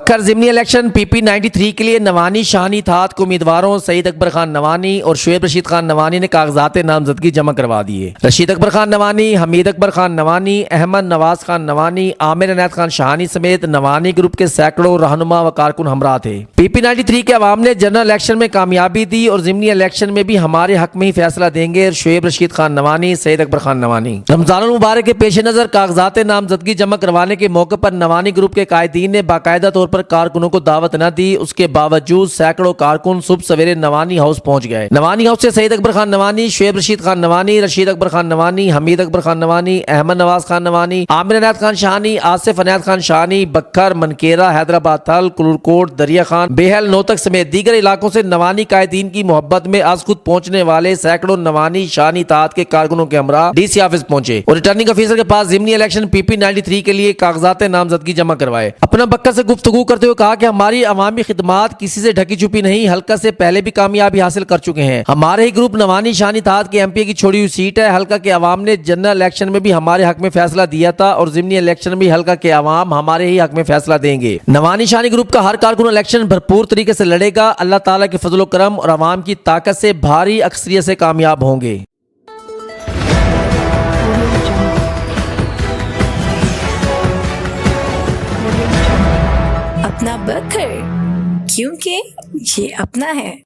बखर ज़िमनी election PP 93 के लिए नवानी शाहानी थात को उम्मीदवारों सईद अकबर खान नवानी और शुएब रशीद खान नवानी ने कागजात नामजदगी जमा करवा दिए। रशीद अकबर खान नवानी, हमीद अकबर खान नवानी, अहमद नवाज खान नवानी, आमिर इनायत खान शाहानी समेत नवानी ग्रुप के सैकड़ों रहनुमा व कारकुन हमरा थे। PP 93 के अवाम ने जनरल इलेक्शन में कामयाबी दी और ज़िमनी इलेक्शन में भी हमारे हक में ही फैसला देंगे। शुएब रशीद खान नवानी, सईद अकबर खान नवानी। रमजानुल मुबारक के पेश नजर कागजात नामजदगी जमा करवाने के मौके पर नवानी ग्रुप के कायदीन ने बाकायदा तौर पर कारकुनों को दावत न दी। उसके बावजूद सैकड़ों कारकुन सुबह सवेरे नवानी हाउस पहुंच गए। नवानी हाउस से सईद अकबर खान नवानी, शुएब रशीद खान नवानी, रशीद अकबर खान नवानी, हमीद अकबर खान नवानी, अहमद नवाज खान नवानी, आमिर इनायत खान शाहानी, आसिफ इनायत खान शाहानी, बखर, मनकेरा, हैदराबाद थल, कुलरकोट, दरिया खान, बेहल, नौतक समेत दीगर इलाकों से नवानी कायदीन की मोहब्बत में आज खुद पहुंचने वाले सैकड़ों नवानी शाहानी तात के कारकुनों के हमरा DC ऑफिस पहुंचे और रिटर्निंग ऑफिसर के पास ज़िमनी इलेक्शन PP 93 के लिए कागजात नामजदगी जमा करवाए। अपना बक्का से गुफ्तगू करते हुए कहा कि हमारी अवामी खिदमात किसी से ढकी छुपी नहीं, हल्का से पहले भी कामयाबी हासिल कर चुके हैं। हमारे ही ग्रुप नवानी शाहानी थात के MP की छोड़ी हुई सीट है। हल्का के अवाम ने जनरल इलेक्शन में भी हमारे हक में फैसला दिया था और ज़िमनी इलेक्शन में हल्का के अवाम हमारे ही हक में फैसला देंगे। नवानी शाहानी ग्रुप का हर कारकुन इलेक्शन भरपूर तरीके से लड़ेगा। अल्लाह ताला के फजल करम और अवाम की ताकत से भारी अक्सरियत से कामयाब होंगे। अपना बखर, क्योंकि ये अपना है।